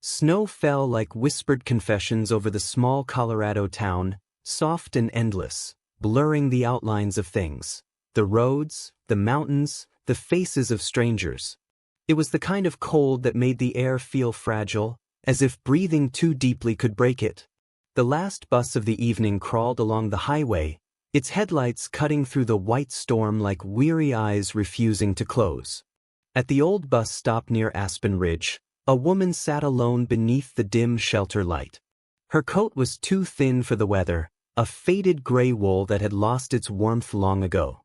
Snow fell like whispered confessions over the small Colorado town, soft and endless, blurring the outlines of things. The roads, the mountains, the faces of strangers. It was the kind of cold that made the air feel fragile, as if breathing too deeply could break it. The last bus of the evening crawled along the highway, its headlights cutting through the white storm like weary eyes refusing to close. At the old bus stop near Aspen Ridge, a woman sat alone beneath the dim shelter light. Her coat was too thin for the weather, a faded gray wool that had lost its warmth long ago.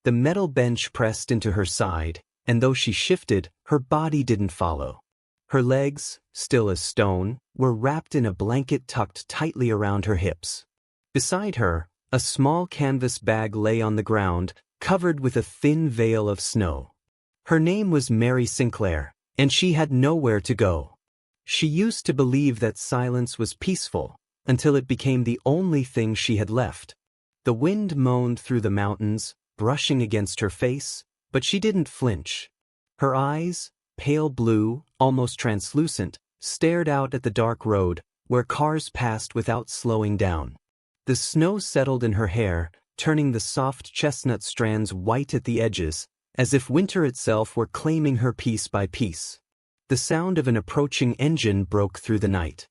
The metal bench pressed into her side, and though she shifted, her body didn't follow. Her legs, still as stone, were wrapped in a blanket tucked tightly around her hips. Beside her, a small canvas bag lay on the ground, covered with a thin veil of snow. Her name was Mary Sinclair, and she had nowhere to go. She used to believe that silence was peaceful, until it became the only thing she had left. The wind moaned through the mountains, brushing against her face, but she didn't flinch. Her eyes, pale blue, almost translucent, stared out at the dark road, where cars passed without slowing down. The snow settled in her hair, turning the soft chestnut strands white at the edges, as if winter itself were claiming her piece by piece. The sound of an approaching engine broke through the night.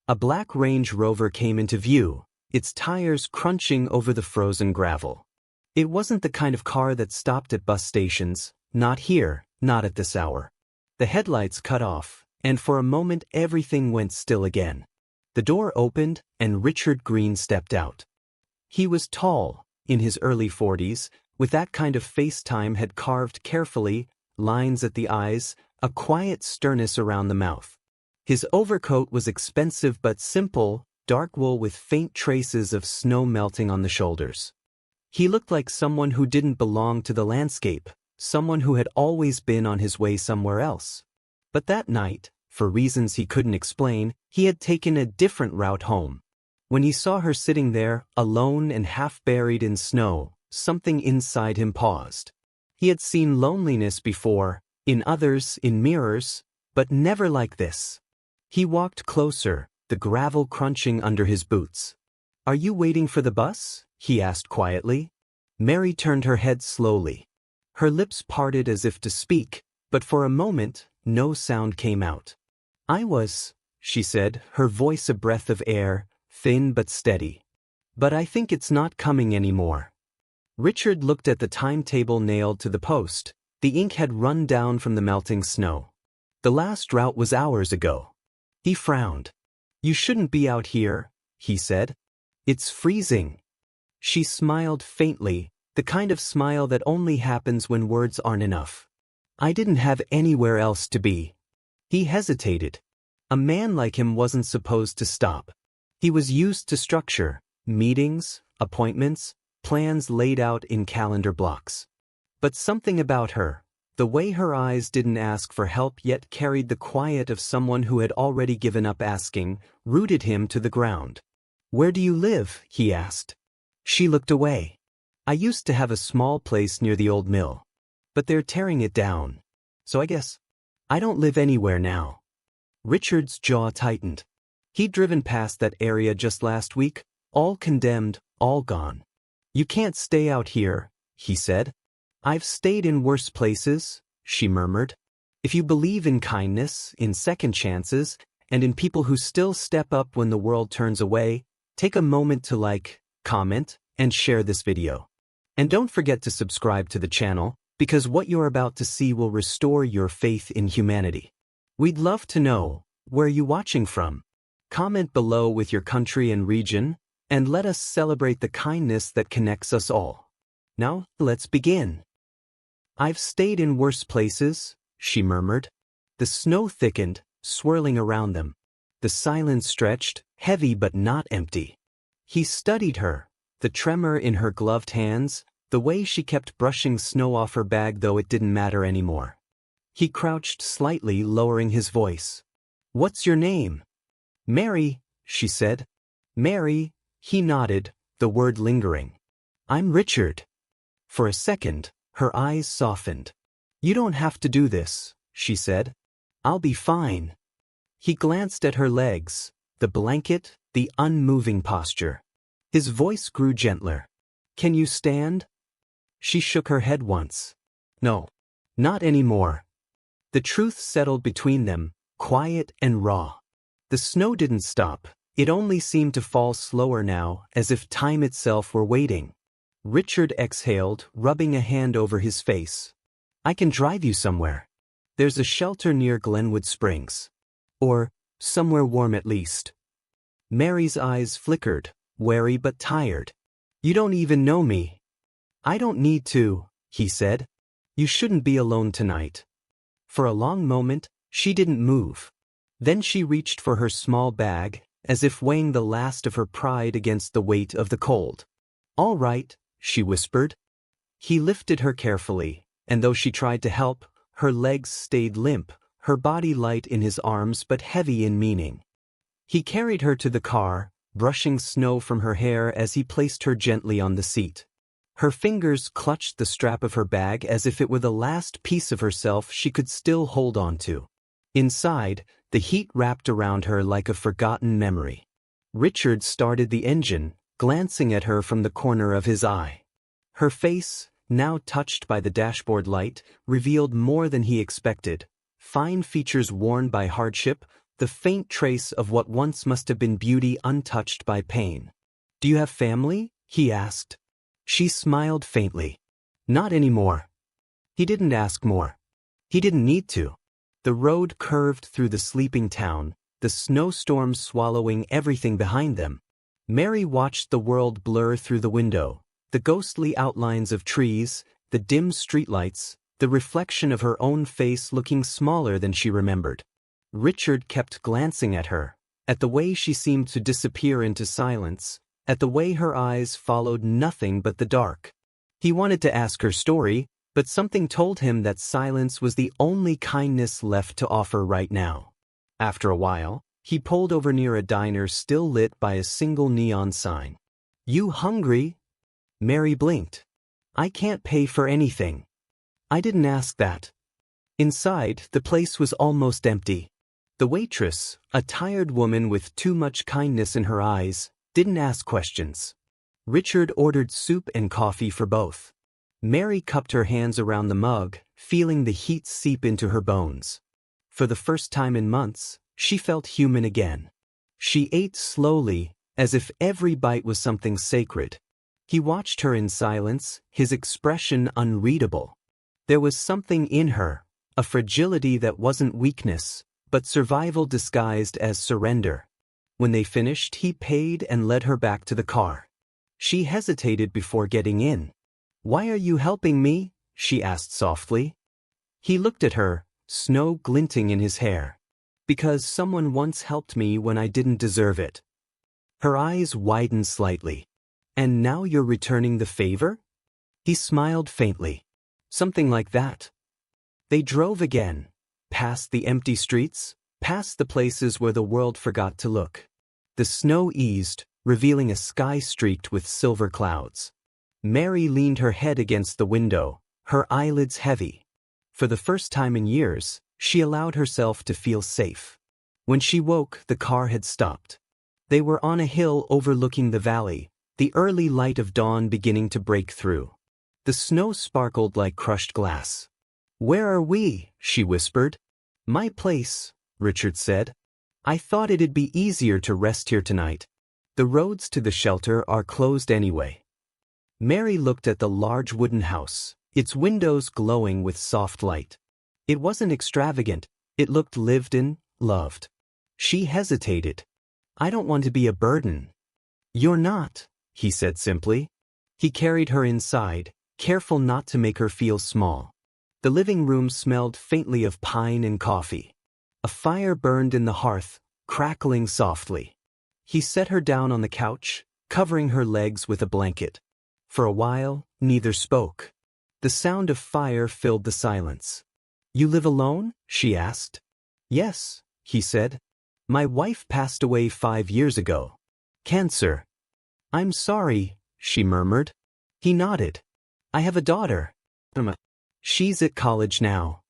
A black Range Rover came into view, its tires crunching over the frozen gravel. It wasn't the kind of car that stopped at bus stations, not here, not at this hour. The headlights cut off, and for a moment everything went still again. The door opened, and Richard Green stepped out. He was tall, in his early 40s, with that kind of face time had carved carefully, lines at the eyes, a quiet sternness around the mouth. His overcoat was expensive but simple, dark wool with faint traces of snow melting on the shoulders. He looked like someone who didn't belong to the landscape, someone who had always been on his way somewhere else. But that night, for reasons he couldn't explain, he had taken a different route home. When he saw her sitting there, alone and half buried in snow, something inside him paused. He had seen loneliness before, in others, in mirrors, but never like this. He walked closer, the gravel crunching under his boots. "Are you waiting for the bus?" he asked quietly. Mary turned her head slowly. Her lips parted as if to speak, but for a moment, no sound came out. "I was," she said, her voice a breath of air, thin but steady. "But I think it's not coming anymore." Richard looked at the timetable nailed to the post. The ink had run down from the melting snow. The last route was hours ago. He frowned. "You shouldn't be out here," he said. "It's freezing." She smiled faintly, the kind of smile that only happens when words aren't enough. "I didn't have anywhere else to be." He hesitated. A man like him wasn't supposed to stop. He was used to structure, meetings, appointments, plans laid out in calendar blocks. But something about her, the way her eyes didn't ask for help yet carried the quiet of someone who had already given up asking, rooted him to the ground. "Where do you live?" he asked. She looked away. "I used to have a small place near the old mill. But they're tearing it down. So I guess I don't live anywhere now." Richard's jaw tightened. He'd driven past that area just last week, all condemned, all gone. "You can't stay out here," he said. "I've stayed in worse places," she murmured. "If you believe in kindness, in second chances, and in people who still step up when the world turns away, take a moment to like, comment, and share this video. And don't forget to subscribe to the channel, because what you're about to see will restore your faith in humanity. We'd love to know, where are you watching from? Comment below with your country and region, and let us celebrate the kindness that connects us all. Now, let's begin. "I've stayed in worse places," she murmured. The snow thickened, swirling around them. The silence stretched, heavy but not empty. He studied her, the tremor in her gloved hands, the way she kept brushing snow off her bag though it didn't matter anymore. He crouched slightly, lowering his voice. "What's your name?" "Mary," she said. "Mary," he nodded, the word lingering. "I'm Richard." For a second, her eyes softened. "You don't have to do this," she said. "I'll be fine." He glanced at her legs, the blanket, the unmoving posture. His voice grew gentler. "Can you stand?" She shook her head once. "No. Not anymore." The truth settled between them, quiet and raw. The snow didn't stop, it only seemed to fall slower now, as if time itself were waiting. Richard exhaled, rubbing a hand over his face. "I can drive you somewhere. There's a shelter near Glenwood Springs. Or, somewhere warm at least." Mary's eyes flickered, wary but tired. "You don't even know me." "I don't need to," he said. "You shouldn't be alone tonight." For a long moment, she didn't move. Then she reached for her small bag, as if weighing the last of her pride against the weight of the cold. "All right," she whispered. He lifted her carefully, and though she tried to help, her legs stayed limp, her body light in his arms but heavy in meaning. He carried her to the car, brushing snow from her hair as he placed her gently on the seat. Her fingers clutched the strap of her bag as if it were the last piece of herself she could still hold on to. Inside, the heat wrapped around her like a forgotten memory. Richard started the engine, glancing at her from the corner of his eye. Her face, now touched by the dashboard light, revealed more than he expected. Fine features worn by hardship, the faint trace of what once must have been beauty untouched by pain. "Do you have family?" he asked. She smiled faintly. "Not anymore." He didn't ask more. He didn't need to. The road curved through the sleeping town, the snowstorm swallowing everything behind them. Mary watched the world blur through the window, the ghostly outlines of trees, the dim streetlights, the reflection of her own face looking smaller than she remembered. Richard kept glancing at her, at the way she seemed to disappear into silence, at the way her eyes followed nothing but the dark. He wanted to ask her story, but something told him that silence was the only kindness left to offer right now. After a while, he pulled over near a diner still lit by a single neon sign. "You hungry?" Mary blinked. "I can't pay for anything." "I didn't ask that." Inside, the place was almost empty. The waitress, a tired woman with too much kindness in her eyes, didn't ask questions. Richard ordered soup and coffee for both. Mary cupped her hands around the mug, feeling the heat seep into her bones. For the first time in months, she felt human again. She ate slowly, as if every bite was something sacred. He watched her in silence, his expression unreadable. There was something in her, a fragility that wasn't weakness, but survival disguised as surrender. When they finished, he paid and led her back to the car. She hesitated before getting in. "Why are you helping me?" she asked softly. He looked at her, snow glinting in his hair. "Because someone once helped me when I didn't deserve it." Her eyes widened slightly. "And now you're returning the favor?" He smiled faintly. "Something like that." They drove again, past the empty streets, past the places where the world forgot to look. The snow eased, revealing a sky streaked with silver clouds. Mary leaned her head against the window, her eyelids heavy. For the first time in years, she allowed herself to feel safe. When she woke, the car had stopped. They were on a hill overlooking the valley, the early light of dawn beginning to break through. The snow sparkled like crushed glass. "Where are we?" she whispered. "My place," Richard said. "I thought it'd be easier to rest here tonight. The roads to the shelter are closed anyway." Mary looked at the large wooden house, its windows glowing with soft light. It wasn't extravagant, it looked lived in, loved. She hesitated. "I don't want to be a burden." "You're not," he said simply. He carried her inside, careful not to make her feel small. The living room smelled faintly of pine and coffee. A fire burned in the hearth, crackling softly. He set her down on the couch, covering her legs with a blanket. For a while, neither spoke. The sound of fire filled the silence. "You live alone?" she asked. "Yes," he said. "My wife passed away 5 years ago. Cancer." "I'm sorry," she murmured. He nodded. "I have a daughter. She's at college now."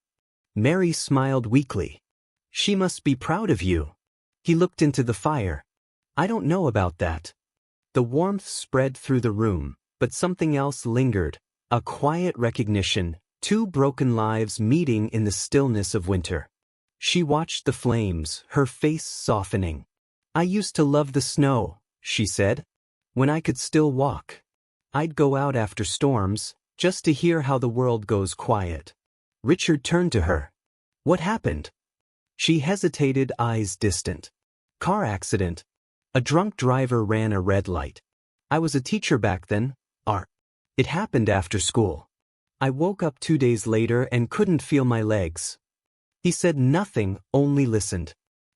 Mary smiled weakly. She must be proud of you. He looked into the fire. I don't know about that. The warmth spread through the room, but something else lingered, a quiet recognition, two broken lives meeting in the stillness of winter. She watched the flames, her face softening. I used to love the snow, she said. When I could still walk. I'd go out after storms, just to hear how the world goes quiet. Richard turned to her. What happened? She hesitated, eyes distant. Car accident. A drunk driver ran a red light. I was a teacher back then. It happened after school. I woke up 2 days later and couldn't feel my legs. He said nothing, only listened.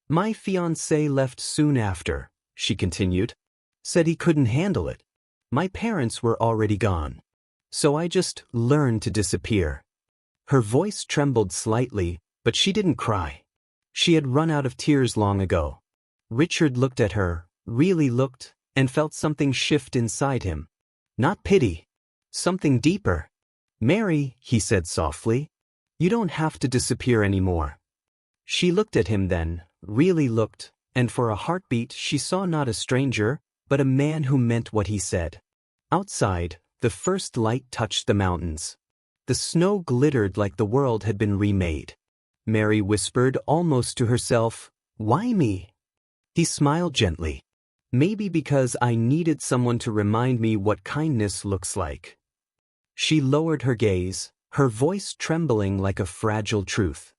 My fiancé left soon after, she continued. Said he couldn't handle it. My parents were already gone. So I just learned to disappear. Her voice trembled slightly, but she didn't cry. She had run out of tears long ago. Richard looked at her, really looked, and felt something shift inside him. Not pity. Something deeper. Mary, he said softly, you don't have to disappear anymore. She looked at him then, really looked, and for a heartbeat she saw not a stranger, but a man who meant what he said. Outside, the first light touched the mountains. The snow glittered like the world had been remade. Mary whispered almost to herself, why me? He smiled gently. Maybe because I needed someone to remind me what kindness looks like. She lowered her gaze, her voice trembling like a fragile truth.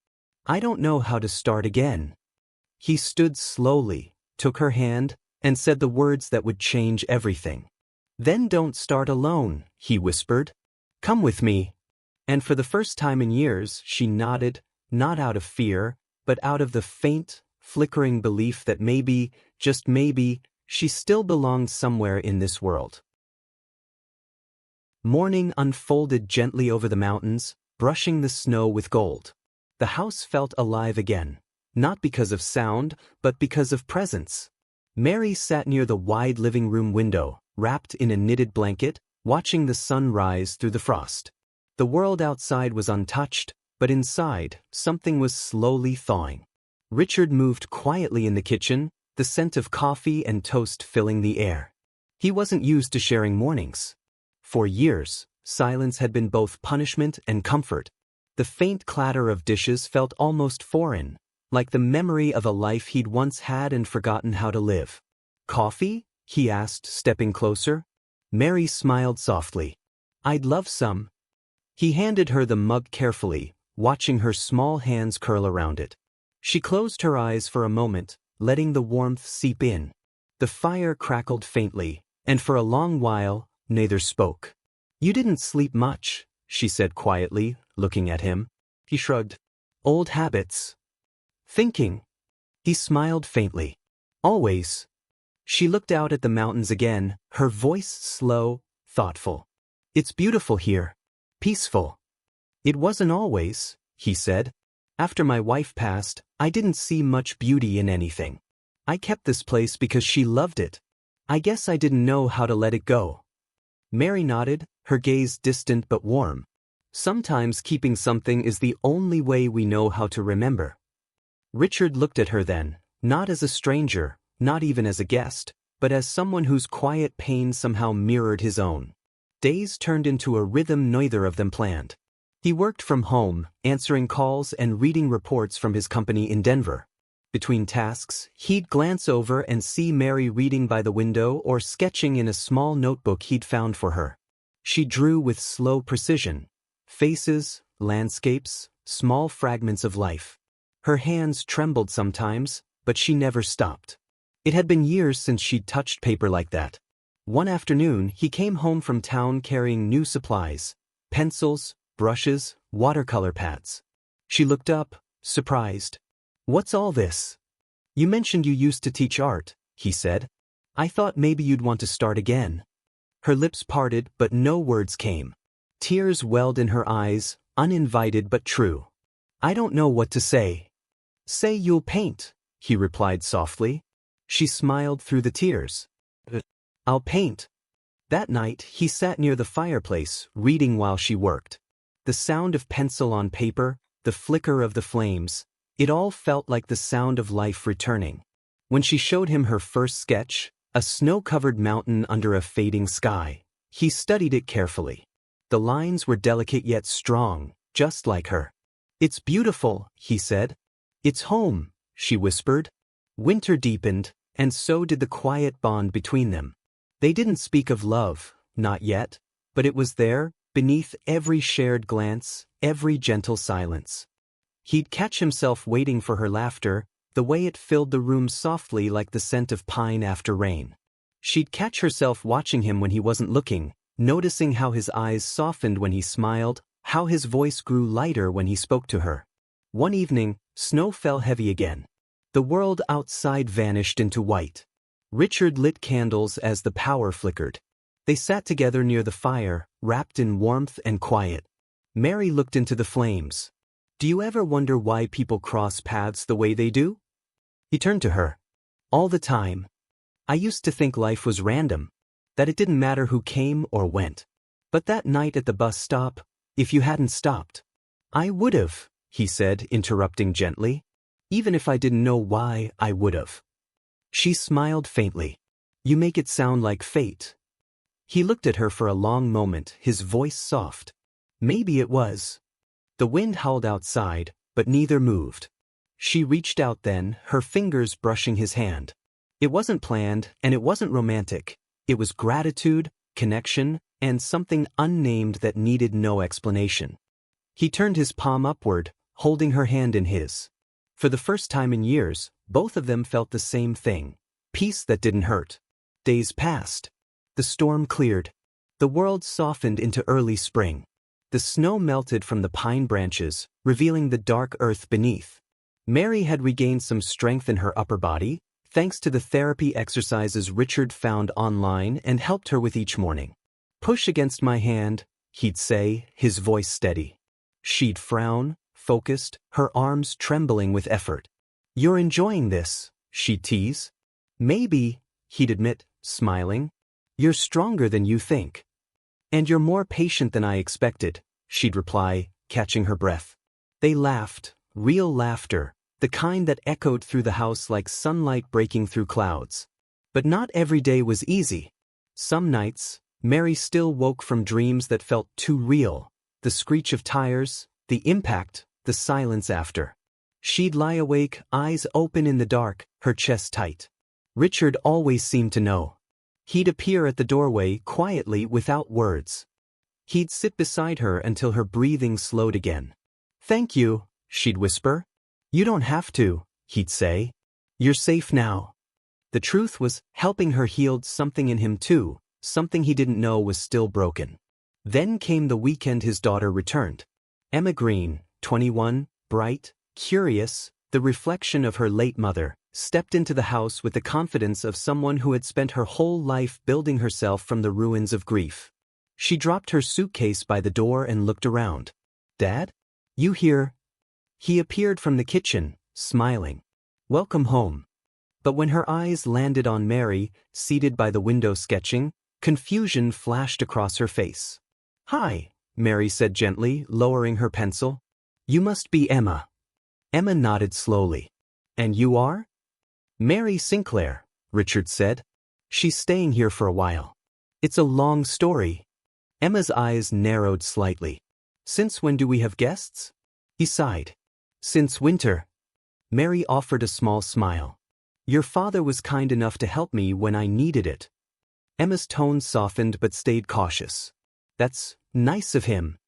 I don't know how to start again. He stood slowly, took her hand, and said the words that would change everything. Then don't start alone, he whispered. Come with me. And for the first time in years, she nodded, not out of fear, but out of the faint, flickering belief that maybe, just maybe, she still belonged somewhere in this world. Morning unfolded gently over the mountains, brushing the snow with gold. The house felt alive again, not because of sound, but because of presence. Mary sat near the wide living room window, wrapped in a knitted blanket, watching the sun rise through the frost. The world outside was untouched, but inside, something was slowly thawing. Richard moved quietly in the kitchen, the scent of coffee and toast filling the air. He wasn't used to sharing mornings. For years, silence had been both punishment and comfort. The faint clatter of dishes felt almost foreign, like the memory of a life he'd once had and forgotten how to live. Coffee? He asked, stepping closer. Mary smiled softly. I'd love some. He handed her the mug carefully, watching her small hands curl around it. She closed her eyes for a moment, letting the warmth seep in. The fire crackled faintly, and for a long while, neither spoke. You didn't sleep much, she said quietly, looking at him. He shrugged. Old habits. Thinking. He smiled faintly. Always. She looked out at the mountains again, her voice slow, thoughtful. It's beautiful here. Peaceful. It wasn't always, he said. After my wife passed, I didn't see much beauty in anything. I kept this place because she loved it. I guess I didn't know how to let it go. Mary nodded, her gaze distant but warm. Sometimes keeping something is the only way we know how to remember. Richard looked at her then, not as a stranger, not even as a guest, but as someone whose quiet pain somehow mirrored his own. Days turned into a rhythm neither of them planned. He worked from home, answering calls and reading reports from his company in Denver. Between tasks, he'd glance over and see Mary reading by the window or sketching in a small notebook he'd found for her. She drew with slow precision. Faces, landscapes, small fragments of life. Her hands trembled sometimes, but she never stopped. It had been years since she'd touched paper like that. One afternoon, he came home from town carrying new supplies. Pencils, brushes, watercolor pads. She looked up, surprised. What's all this? You mentioned you used to teach art, he said. I thought maybe you'd want to start again. Her lips parted, but no words came. Tears welled in her eyes, uninvited but true. I don't know what to say. Say you'll paint, he replied softly. She smiled through the tears. I'll paint. That night, he sat near the fireplace, reading while she worked. The sound of pencil on paper, the flicker of the flames. It all felt like the sound of life returning. When she showed him her first sketch, a snow-covered mountain under a fading sky, he studied it carefully. The lines were delicate yet strong, just like her. "It's beautiful," he said. "It's home," she whispered. Winter deepened, and so did the quiet bond between them. They didn't speak of love, not yet, but it was there, beneath every shared glance, every gentle silence. He'd catch himself waiting for her laughter, the way it filled the room softly like the scent of pine after rain. She'd catch herself watching him when he wasn't looking, noticing how his eyes softened when he smiled, how his voice grew lighter when he spoke to her. One evening, snow fell heavy again. The world outside vanished into white. Richard lit candles as the power flickered. They sat together near the fire, wrapped in warmth and quiet. Mary looked into the flames. "Do you ever wonder why people cross paths the way they do?" He turned to her. "All the time. I used to think life was random, that it didn't matter who came or went. But that night at the bus stop, if you hadn't stopped, I would've," he said, interrupting gently. "Even if I didn't know why, I would've." She smiled faintly. "You make it sound like fate." He looked at her for a long moment, his voice soft. "Maybe it was." The wind howled outside, but neither moved. She reached out then, her fingers brushing his hand. It wasn't planned, and it wasn't romantic. It was gratitude, connection, and something unnamed that needed no explanation. He turned his palm upward, holding her hand in his. For the first time in years, both of them felt the same thing, peace that didn't hurt. Days passed. The storm cleared. The world softened into early spring. The snow melted from the pine branches, revealing the dark earth beneath. Mary had regained some strength in her upper body, thanks to the therapy exercises Richard found online and helped her with each morning. "Push against my hand," he'd say, his voice steady. She'd frown, focused, her arms trembling with effort. "You're enjoying this," she'd tease. "Maybe," he'd admit, smiling. "You're stronger than you think." "And you're more patient than I expected," she'd reply, catching her breath. They laughed, real laughter, the kind that echoed through the house like sunlight breaking through clouds. But not every day was easy. Some nights, Mary still woke from dreams that felt too real, the screech of tires, the impact, the silence after. She'd lie awake, eyes open in the dark, her chest tight. Richard always seemed to know. He'd appear at the doorway quietly without words. He'd sit beside her until her breathing slowed again. "Thank you," she'd whisper. "You don't have to," he'd say. "You're safe now." The truth was, helping her healed something in him too, something he didn't know was still broken. Then came the weekend his daughter returned. Emma Green, 21, bright, curious, the reflection of her late mother, stepped into the house with the confidence of someone who had spent her whole life building herself from the ruins of grief. She dropped her suitcase by the door and looked around. "Dad? You here?" He appeared from the kitchen, smiling. "Welcome home." But when her eyes landed on Mary, seated by the window sketching, confusion flashed across her face. "Hi," Mary said gently, lowering her pencil. "You must be Emma." Emma nodded slowly. "And you are?" "Mary Sinclair," Richard said. "She's staying here for a while." "It's a long story." Emma's eyes narrowed slightly. "Since when do we have guests?" He sighed. "Since winter." Mary offered a small smile. "Your father was kind enough to help me when I needed it." Emma's tone softened but stayed cautious. "That's nice of him."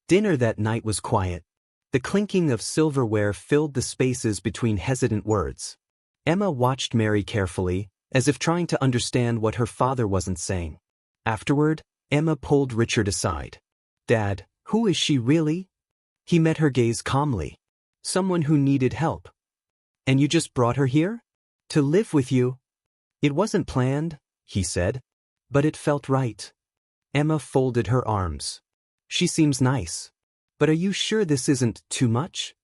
Dinner that night was quiet. The clinking of silverware filled the spaces between hesitant words. Emma watched Mary carefully, as if trying to understand what her father wasn't saying. Afterward, Emma pulled Richard aside. "Dad, who is she really?" He met her gaze calmly. "Someone who needed help." "And you just brought her here? To live with you?" "It wasn't planned," he said. "But it felt right." Emma folded her arms. "She seems nice. But are you sure this isn't too much?"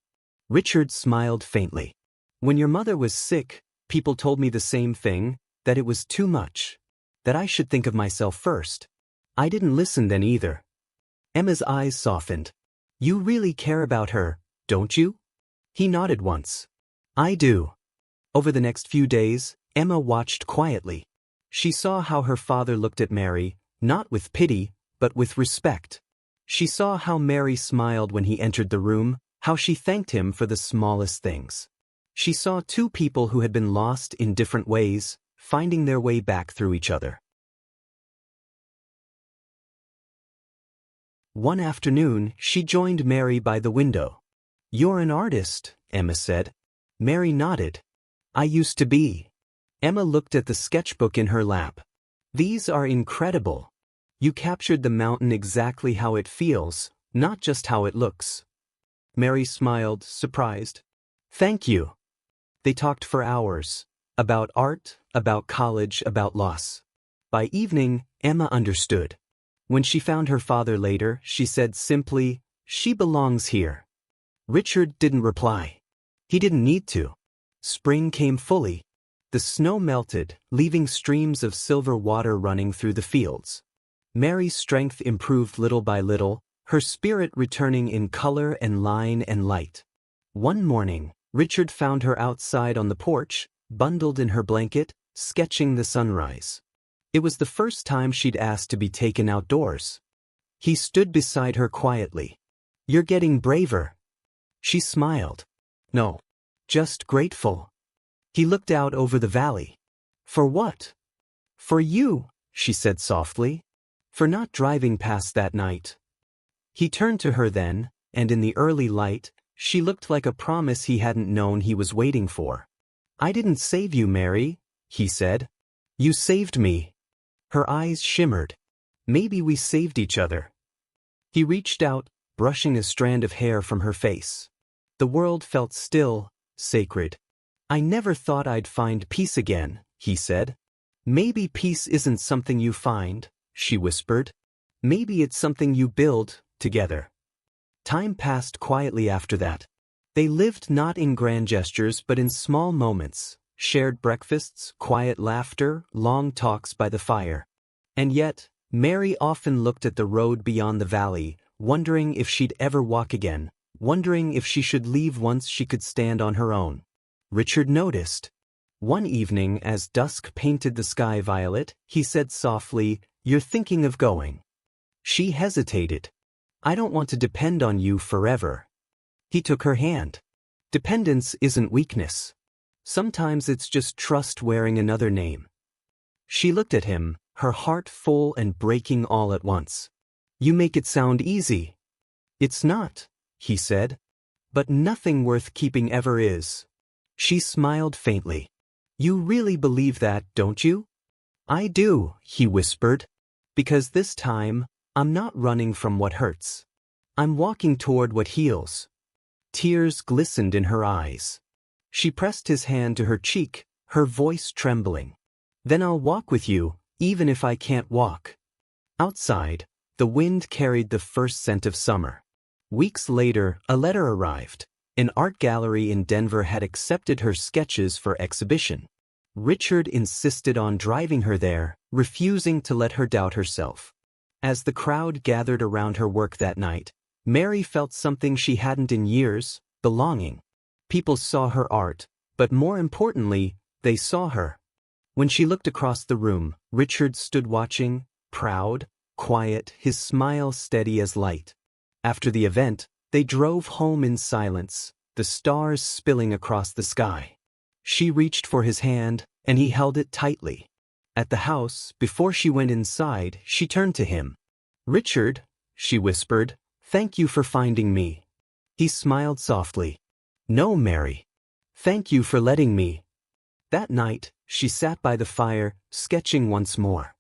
Richard smiled faintly. "When your mother was sick, people told me the same thing, that it was too much. That I should think of myself first. I didn't listen then either." Emma's eyes softened. "You really care about her, don't you?" He nodded once. I do. Over the next few days, Emma watched quietly. She saw how her father looked at Mary, not with pity, but with respect. She saw how Mary smiled when he entered the room, how she thanked him for the smallest things. She saw two people who had been lost in different ways, finding their way back through each other. One afternoon, she joined Mary by the window. You're an artist, Emma said. Mary nodded. I used to be. Emma looked at the sketchbook in her lap. These are incredible. You captured the mountain exactly how it feels, not just how it looks. Mary smiled, surprised. Thank you. They talked for hours. About art, about college, about loss. By evening, Emma understood. When she found her father later, she said simply, she belongs here. Richard didn't reply. He didn't need to. Spring came fully. The snow melted, leaving streams of silver water running through the fields. Mary's strength improved little by little, her spirit returning in color and line and light. One morning, Richard found her outside on the porch, bundled in her blanket, sketching the sunrise. It was the first time she'd asked to be taken outdoors. He stood beside her quietly. You're getting braver. She smiled. No, just grateful. He looked out over the valley. For what? For you, she said softly. For not driving past that night. He turned to her then, and in the early light, she looked like a promise he hadn't known he was waiting for. I didn't save you, Mary, he said. You saved me. Her eyes shimmered. Maybe we saved each other. He reached out, brushing a strand of hair from her face. The world felt still, sacred. I never thought I'd find peace again, he said. Maybe peace isn't something you find, she whispered. Maybe it's something you build, together. Time passed quietly after that. They lived not in grand gestures but in small moments, shared breakfasts, quiet laughter, long talks by the fire. And yet, Mary often looked at the road beyond the valley, wondering if she'd ever walk again, wondering if she should leave once she could stand on her own. Richard noticed. One evening, as dusk painted the sky violet, he said softly, You're thinking of going. She hesitated. I don't want to depend on you forever. He took her hand. Dependence isn't weakness. Sometimes it's just trust wearing another name. She looked at him, her heart full and breaking all at once. You make it sound easy. It's not, he said. But nothing worth keeping ever is. She smiled faintly. You really believe that, don't you? I do, he whispered. Because this time, I'm not running from what hurts. I'm walking toward what heals. Tears glistened in her eyes. She pressed his hand to her cheek, her voice trembling. Then I'll walk with you, even if I can't walk. Outside, the wind carried the first scent of summer. Weeks later, a letter arrived. An art gallery in Denver had accepted her sketches for exhibition. Richard insisted on driving her there, refusing to let her doubt herself. As the crowd gathered around her work that night, Mary felt something she hadn't in years, belonging. People saw her art, but more importantly, they saw her. When she looked across the room, Richard stood watching, proud, quiet, his smile steady as light. After the event, they drove home in silence, the stars spilling across the sky. She reached for his hand, and he held it tightly. At the house, before she went inside, she turned to him. Richard, she whispered, thank you for finding me. He smiled softly. No, Mary. Thank you for letting me. That night, she sat by the fire, sketching once more.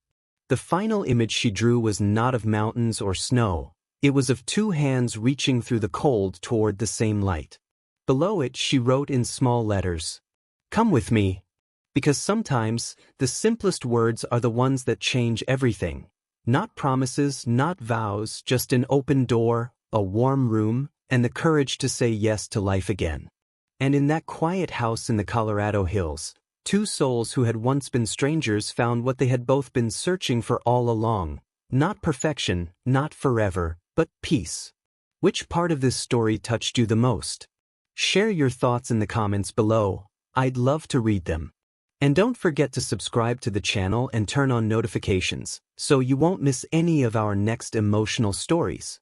The final image she drew was not of mountains or snow. It was of two hands reaching through the cold toward the same light. Below it she wrote in small letters, Come with me. Because sometimes, the simplest words are the ones that change everything. Not promises, not vows, just an open door, a warm room, and the courage to say yes to life again. And in that quiet house in the Colorado hills, two souls who had once been strangers found what they had both been searching for all along. Not perfection, not forever, but peace. Which part of this story touched you the most? Share your thoughts in the comments below. I'd love to read them. And don't forget to subscribe to the channel and turn on notifications so you won't miss any of our next emotional stories.